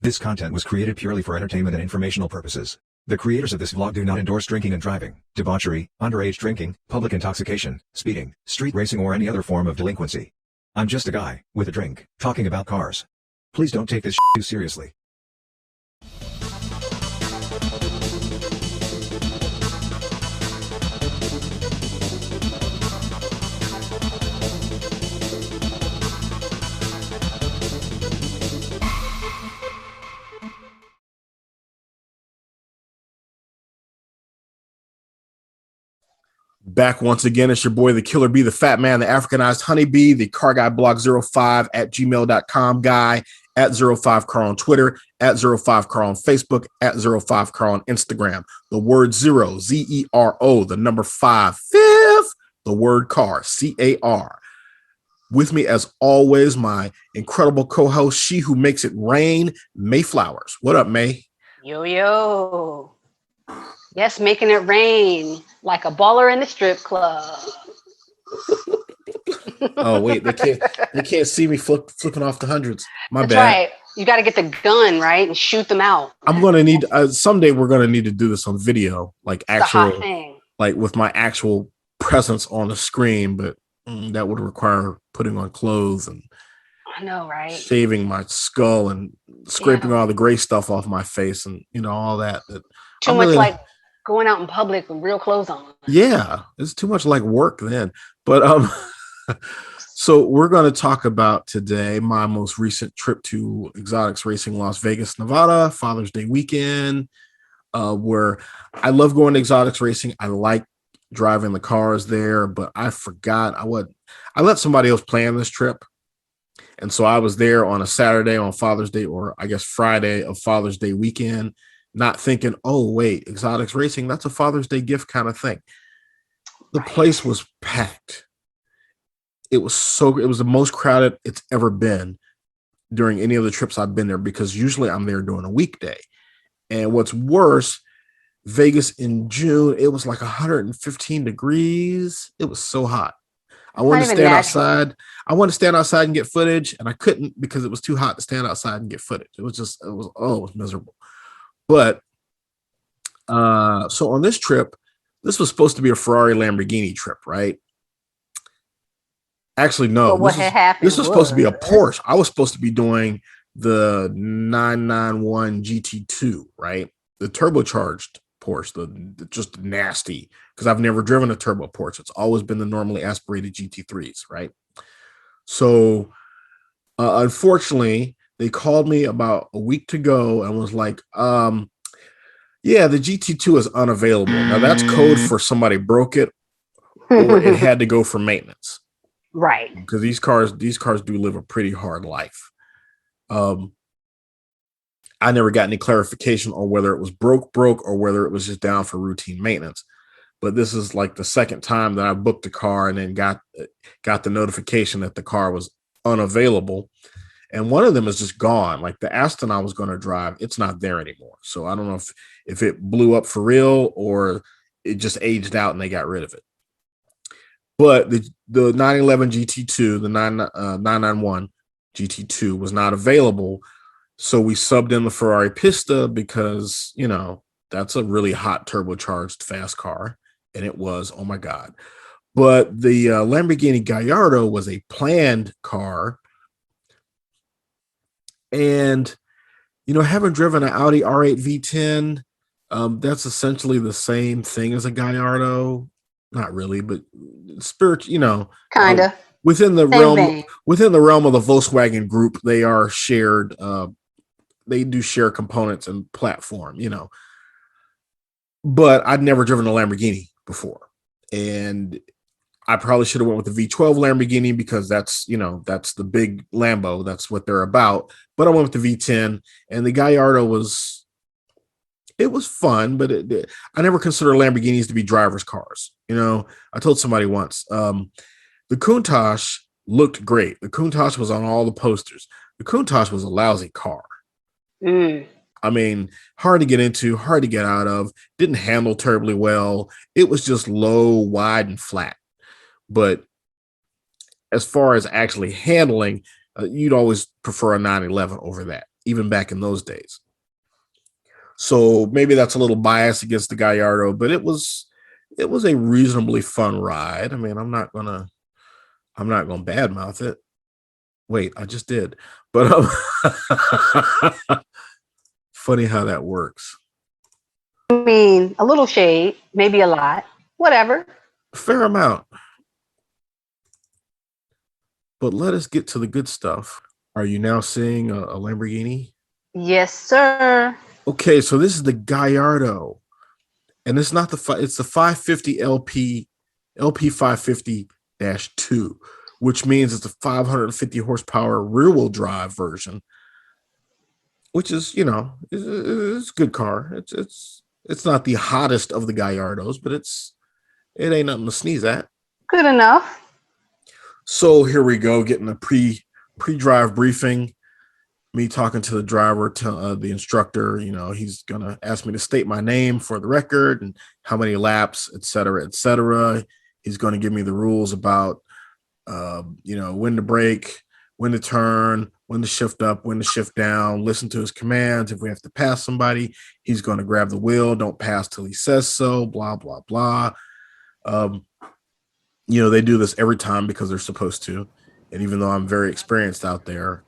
This content was created purely for entertainment and informational purposes. The creators of this vlog do not endorse drinking and driving, debauchery, underage drinking, public intoxication, speeding, street racing or any other form of delinquency. I'm just a guy, with a drink, talking about cars. Please don't take this too seriously. Back once again, it's your boy, the Killer Bee, the Fat Man, the Africanized Honeybee, the Car Guy Blog 05 at gmail.com guy, at 05car on Twitter, at 05car on Facebook, at 05car on Instagram. The word zero, Z-E-R-O, the number 5, fifth, the word car, C-A-R. With me, as always, my incredible co-host, she who makes it rain, Mae Flowers. What up, Mae? Yo. Yes, making it rain like a baller in the strip club. Oh wait, they can't see me flipping off the hundreds. That's bad. Right. You got to get the gun right and shoot them out. I'm gonna need someday. We're gonna need to do this on video, like actual, like with my actual presence on the screen. But that would require putting on clothes and I know, right? Shaving my skull and scraping all the gray stuff off my face, and all that. Too much really, like going out in public with real clothes on. Yeah, it's too much like work then. But so we're going to talk about today my most recent trip to Exotics Racing Las Vegas, Nevada, Father's Day weekend, where I love going to Exotics Racing. I like driving the cars there, but I forgot I let somebody else plan this trip. And so I was there on a Saturday on Father's Day, or I guess Friday of Father's Day weekend, not thinking, oh, wait, Exotics Racing, that's a Father's Day gift kind of thing. The place was packed. It was the most crowded it's ever been during any of the trips I've been there, because usually I'm there during a weekday. And what's worse, Vegas in June, it was like 115 degrees. It was so hot. I wanted to stand outside. I wanted to stand outside and get footage, and I couldn't because it was too hot to stand outside and get footage. It was miserable. But so on this trip, this was supposed to be a Ferrari Lamborghini trip, right? Actually, no. This was supposed to be a Porsche. I was supposed to be doing the 991 GT2, right? The turbocharged Porsche, the just nasty, because I've never driven a turbo Porsche. It's always been the normally aspirated GT3s, right? So unfortunately, they called me about a week to go and was like, yeah, the GT2 is unavailable. Now that's code for somebody broke it or it had to go for maintenance. Right. Because these cars do live a pretty hard life. I never got any clarification on whether it was broke or whether it was just down for routine maintenance. But this is like the second time that I booked a car and then got the notification that the car was unavailable. And one of them is just gone. Like the Aston I was going to drive, it's not there anymore. So I don't know if it blew up for real or it just aged out and they got rid of it. But the 911 GT2, the 991 GT2 was not available. So we subbed in the Ferrari Pista because, that's a really hot turbocharged fast car. And it was, oh my God. But the Lamborghini Gallardo was a planned car. And, having driven an Audi R8 V10, that's essentially the same thing as a Gallardo. Not really, but kind of within the realm of the Volkswagen group, they are shared. They do share components and platform, But I'd never driven a Lamborghini before, and I probably should have went with the V12 Lamborghini because that's the big Lambo. That's what they're about. But I went with the V10, and the Gallardo was fun, but I never consider Lamborghinis to be driver's cars. I told somebody once, the Countach looked great. The Countach was on all the posters. The Countach was a lousy car. I mean, hard to get into, hard to get out of, didn't handle terribly well. It was just low, wide, and flat. But as far as actually handling, you'd always prefer a 911 over that. even back in those days. So maybe that's a little bias against the Gallardo, but it was a reasonably fun ride. I mean, I'm not gonna badmouth it. Wait, I just did. But funny how that works. I mean, a little shade, maybe a lot, whatever. Fair amount. But let us get to the good stuff. Are you now seeing a Lamborghini? Yes, sir. Okay, so this is the Gallardo, and it's not it's the 550 LP 550-2, which means it's a 550 horsepower rear wheel drive version, which is, it's a good car. It's not the hottest of the Gallardos, but it ain't nothing to sneeze at. Good enough. So here we go, getting a pre-drive briefing. Me talking to the driver, to the instructor. He's gonna ask me to state my name for the record and how many laps, et cetera, et cetera. He's going to give me the rules about, when to brake, when to turn, when to shift up, when to shift down, listen to his commands. If we have to pass somebody, he's going to grab the wheel. Don't pass till he says so, blah, blah, blah. They do this every time because they're supposed to. And even though I'm very experienced out there,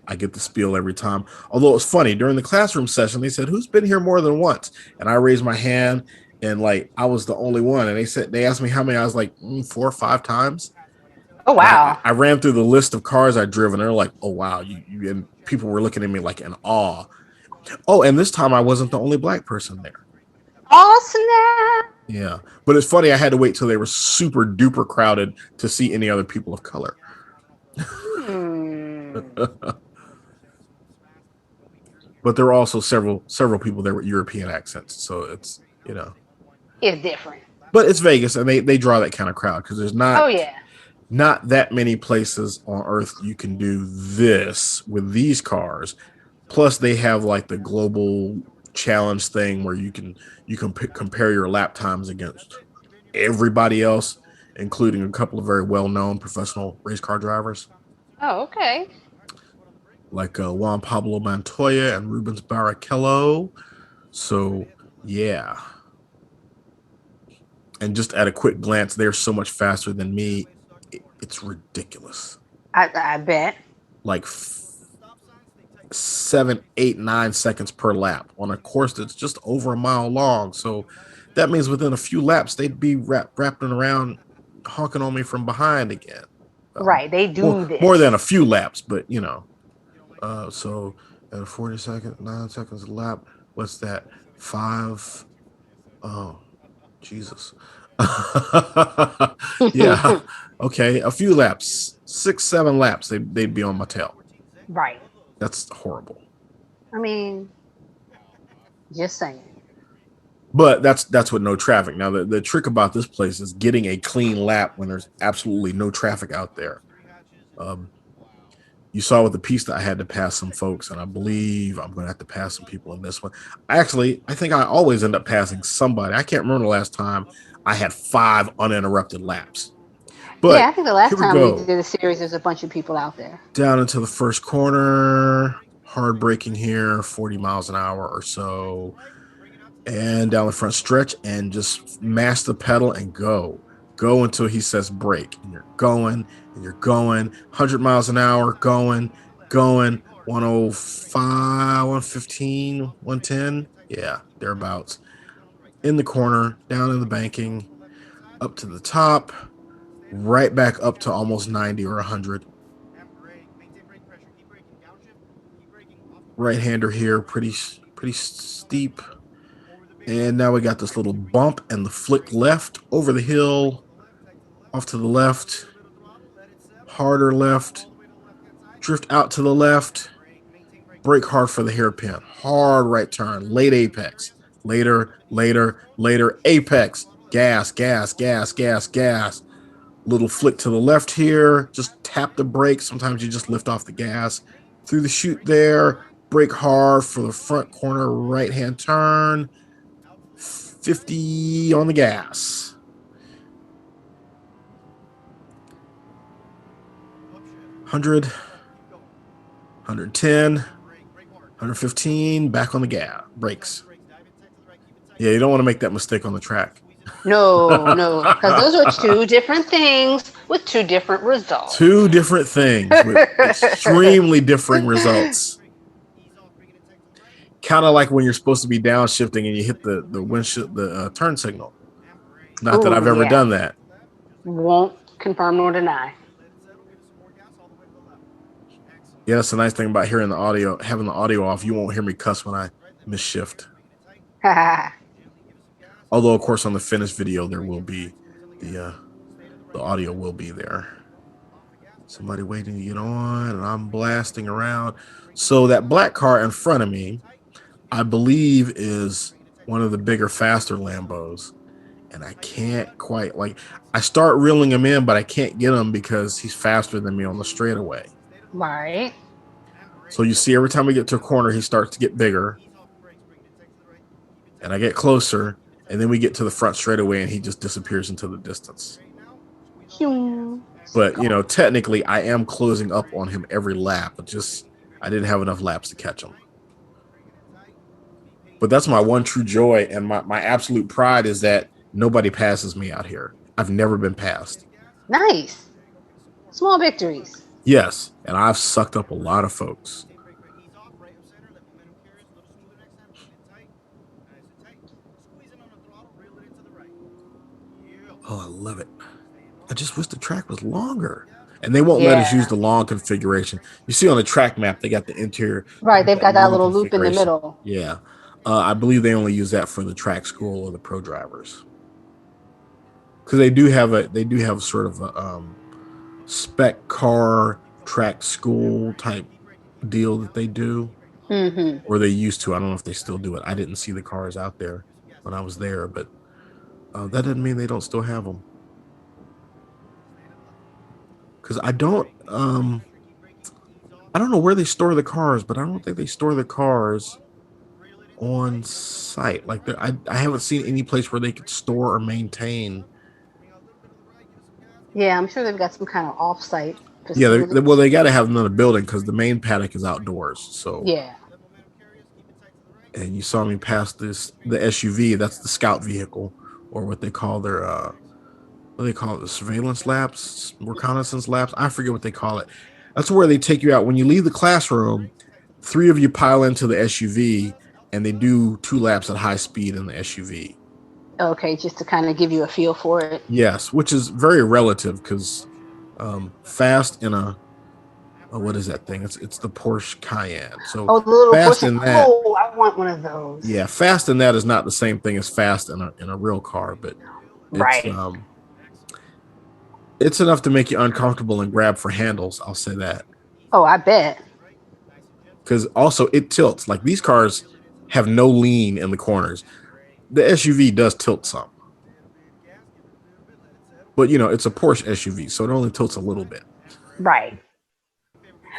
I get the spiel every time. Although it was funny, during the classroom session, they said, who's been here more than once? And I raised my hand, and I was the only one. And they asked me how many. I was like, 4 or 5 times. Oh, wow. I ran through the list of cars I'd driven. They're like, oh, wow. You and people were looking at me like in awe. Oh, and this time I wasn't the only black person there. Oh, snap. Yeah. But it's funny. I had to wait till they were super duper crowded to see any other people of color. But there were also several people there with European accents. So it's, It's different. But it's Vegas, and they draw that kind of crowd because there's not that many places on earth you can do this with these cars. Plus, they have the global challenge thing where you can compare your lap times against everybody else, including a couple of very well-known professional race car drivers. Oh, okay. Like Juan Pablo Montoya and Rubens Barrichello. So, yeah. And just at a quick glance, they're so much faster than me. It's ridiculous. I bet. 7, 8, 9 seconds per lap on a course that's just over a mile long. So that means within a few laps, they'd be wrapping around, honking on me from behind again. Right. They do this. More than a few laps, but, so at a 40 second, 9 seconds a lap, what's that? 5. Oh, Jesus. Yeah. Okay. A few laps, 6, 7 laps, they'd be on my tail. Right. That's horrible. I mean, just saying. But that's with no traffic. Now, the trick about this place is getting a clean lap when there's absolutely no traffic out there. You saw with the piece that I had to pass some folks, and I believe I'm going to have to pass some people in this one. Actually, I think I always end up passing somebody. I can't remember the last time I had 5 uninterrupted laps. But yeah, I think the last time we did a series, there's a bunch of people out there. Down into the first corner, hard braking here, 40 miles an hour or so. And down the front stretch, and just mash the pedal and go. Go until he says brake. And you're going, and you're going. 100 miles an hour, going. 105, 115, 110. Yeah, thereabouts. In the corner, down in the banking, up to the top, right back up to almost 90 or 100. Right-hander here, pretty steep. And now we got this little bump and the flick left over the hill, off to the left, harder left, drift out to the left, brake hard for the hairpin, hard right turn, late apex, later, apex, gas, little flick to the left here, just tap the brake. Sometimes you just lift off the gas through the chute there, brake hard for the front corner, right-hand turn, 50 on the gas. 100, 110, 115, back on the gas, brakes. Yeah, you don't want to make that mistake on the track. No, because those are two different things with two different results. Two different things with extremely differing results. Kind of like when you're supposed to be downshifting and you hit the windshield, the turn signal. Not that I've ever done that. Won't confirm nor deny. Yeah, that's the nice thing about hearing the audio, having the audio off. You won't hear me cuss when I misshift. Although, of course, on the finished video, there will be the audio will be there. Somebody waiting to get on, and I'm blasting around. So that black car in front of me, I believe, is one of the bigger, faster Lambos. And I can't quite, I start reeling him in, but I can't get him because he's faster than me on the straightaway. Right. So you see, every time we get to a corner, he starts to get bigger. And I get closer, and then we get to the front straightaway, and he just disappears into the distance. But, technically, I am closing up on him every lap. But I didn't have enough laps to catch him. But that's my one true joy, and my absolute pride is that nobody passes me out here. I've never been passed. Nice. Small victories. Yes, and I've sucked up a lot of folks. Oh, I love it. I just wish the track was longer. And they won't let us use the long configuration. You see on the track map, they got the interior. Right, they've got that little loop in the middle. Yeah. I believe they only use that for the track school or the pro drivers. Because they do have sort of a spec car track school type deal that they do. Mm-hmm. Or they used to. I don't know if they still do it. I didn't see the cars out there when I was there, but that doesn't mean they don't still have them. Because I don't know where they store the cars, but I don't think they store the cars on site. Like I haven't seen any place where they could store or maintain. Yeah, I'm sure they've got some kind of off-site facility. Yeah, well, they got to have another building because the main paddock is outdoors. So yeah. And you saw me pass the SUV. That's the scout vehicle, or what they call their the surveillance laps, reconnaissance laps. I forget what they call it. That's where they take you out when you leave the classroom. 3 of you pile into the SUV, and they do 2 laps at high speed in the SUV. Okay, just to kind of give you a feel for it. Yes, which is very relative because fast in a what is that thing? It's the Porsche Cayenne. So the little fast Porsche. in that. Oh, I want one of those. Yeah, fast in that is not the same thing as fast in a real car, but it's enough to make you uncomfortable and grab for handles. I'll say that. Oh, I bet. Because also it tilts. Like these cars have no lean in the corners. The SUV does tilt some. But, it's a Porsche SUV, so it only tilts a little bit. Right.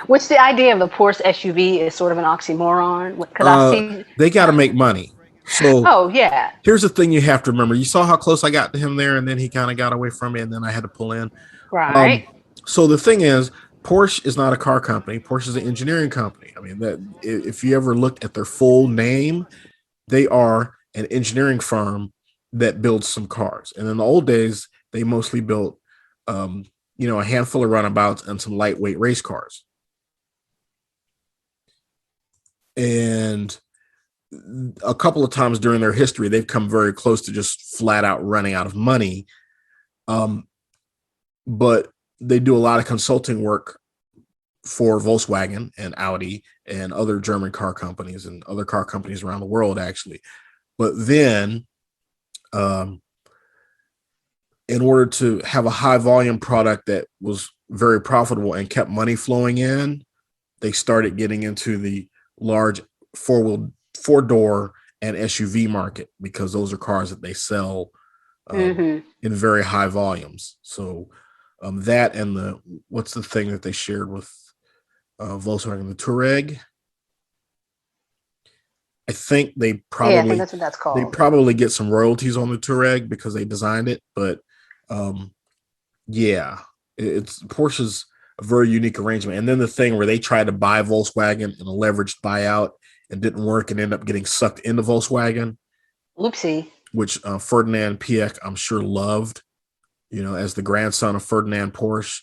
Which the idea of the Porsche SUV is sort of an oxymoron. Because they got to make money. So, yeah. Here's the thing you have to remember. You saw how close I got to him there, and then he kind of got away from me, and then I had to pull in. Right. So the thing is, Porsche is not a car company. Porsche is an engineering company. I mean, that if you ever looked at their full name, they are an engineering firm that builds some cars. And in the old days, they mostly built, a handful of runabouts and some lightweight race cars. And a couple of times during their history, they've come very close to just flat out running out of money. But they do a lot of consulting work for Volkswagen and Audi and other German car companies and other car companies around the world, actually. But then, in order to have a high volume product that was very profitable and kept money flowing in, they started getting into the large 4-door and SUV market because those are cars that they sell in very high volumes. So that and what's the thing that they shared with Volkswagen, the Touareg? I think they probably, I think that's what that's called. They probably get some royalties on the Touareg because they designed it, but it's Porsche's a very unique arrangement. And then the thing where they tried to buy Volkswagen in a leveraged buyout, and didn't work and ended up getting sucked into Volkswagen. Oopsie. Which Ferdinand Piëch, I'm sure, loved, as the grandson of Ferdinand Porsche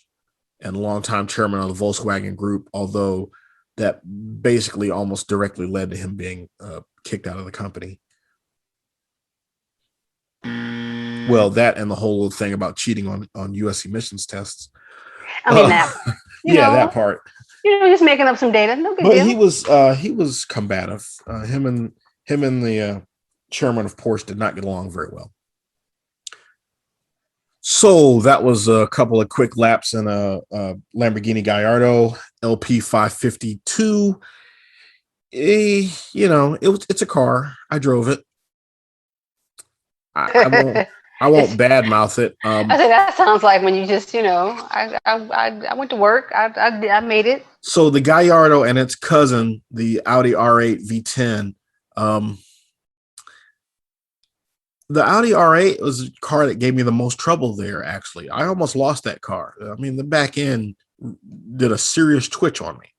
and longtime chairman of the Volkswagen Group, although that basically almost directly led to him being kicked out of the company. Well, that and the whole thing about cheating on U.S. emissions tests. I mean, that, that part. Just making up some data. No big But deal. he was combative. Him and the chairman of Porsche did not get along very well. So that was a couple of quick laps in a Lamborghini Gallardo LP 552. It's a car. I drove it. I won't badmouth it. I said that sounds like when you just, I went to work. I made it. So the Gallardo and its cousin, the Audi R8 V10. The Audi R8 was a car that gave me the most trouble there, actually. I almost lost that car. I mean, the back end did a serious twitch on me.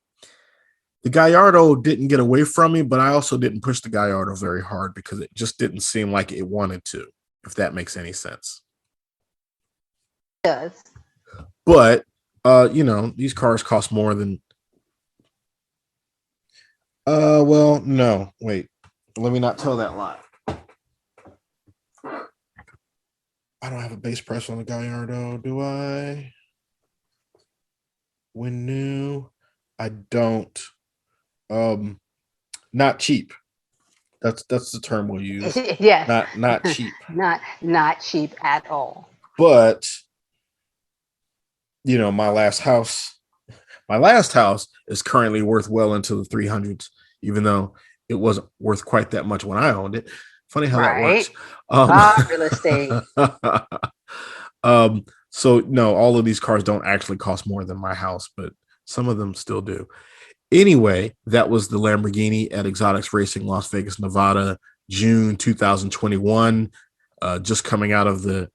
The Gallardo didn't get away from me, but I also didn't push the Gallardo very hard because it just didn't seem like it wanted to, if that makes any sense. It does. But, these cars cost more than... well, no. Wait. Let me not tell that lie. I don't have a base price on the Gallardo, do I? When new, I don't. Not cheap. That's the term we'll use. Yes. Not cheap. Not cheap at all. But my last house is currently worth well into the 300s, even though it wasn't worth quite that much when I owned it. Funny how that works. Real estate. So no, all of these cars don't actually cost more than my house, but some of them still do. Anyway, that was the Lamborghini at Exotics Racing, Las Vegas, Nevada, June 2021. Just coming out of the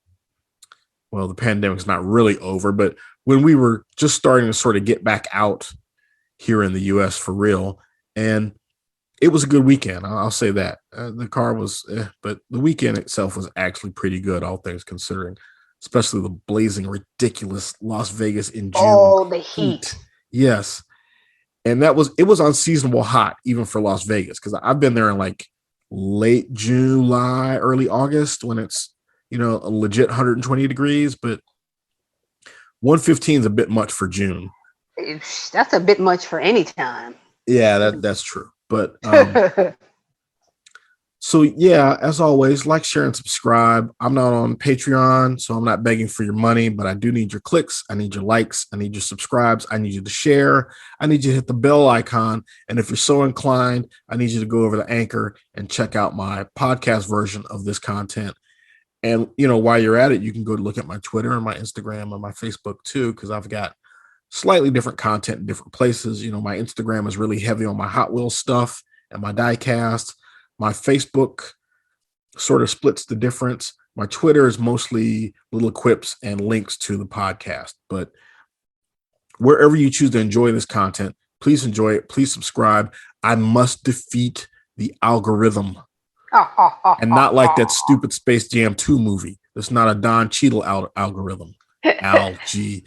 pandemic's not really over, but when we were just starting to sort of get back out here in the US for real. And it was a good weekend. I'll say that. The car was, but the weekend itself was actually pretty good, all things considering, especially the blazing, ridiculous Las Vegas in June. Oh, the heat. Yes. And it was unseasonable hot, even for Las Vegas, because I've been there in like late July, early August when it's, a legit 120 degrees, but 115 is a bit much for June. That's a bit much for any time. Yeah, that's true. But so yeah, as always, like, share, and subscribe. I'm not on Patreon, so I'm not begging for your money, but I do need your clicks. I need your likes. I need your subscribes. I need you to share. I need you to hit the bell icon. And if you're so inclined, I need you to go over to Anchor and check out my podcast version of this content. And, while you're at it, you can go look at my Twitter and my Instagram and my Facebook too, because I've got slightly different content in different places. My Instagram is really heavy on my Hot Wheels stuff and my diecast. My Facebook sort of splits the difference. My Twitter is mostly little quips and links to the podcast. But wherever you choose to enjoy this content, please enjoy it. Please subscribe. I must defeat the algorithm. And not like that stupid Space Jam 2 movie. It's not a Don Cheadle algorithm. Algae.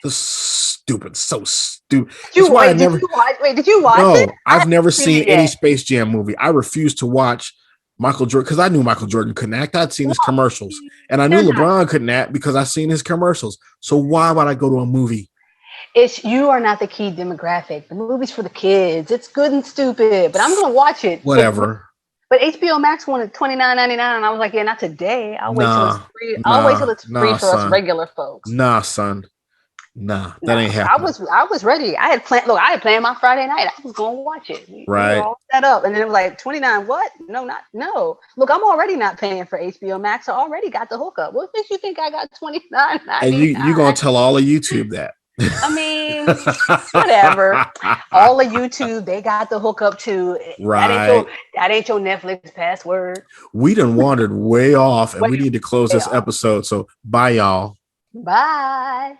This stupid, so stupid. Did you watch it? No, I've never seen any Space Jam movie. I refuse to watch Michael Jordan because I knew Michael Jordan couldn't act. I'd seen his commercials. And I knew LeBron couldn't act because I've seen his commercials. So why would I go to a movie? You are not the key demographic. The movie's for the kids. It's good and stupid, but I'm going to watch it. Whatever. But HBO Max wanted $29.99, and I was like, yeah, not today. I'll wait till it's free. I'll wait till it's free for us regular folks. Nah, son. Nah, that ain't happening. I was ready. I had planned my Friday night. I was gonna watch it. Right. All set up. And then it was like 29. What? No. Look, I'm already not paying for HBO Max. I already got the hookup. What makes you think I got $29.99? And you gonna tell all of YouTube that. I mean, whatever. All of YouTube, they got the hookup too. Right. That ain't your Netflix password. We done wandered way off, and we need to close this episode. So bye, y'all. Bye.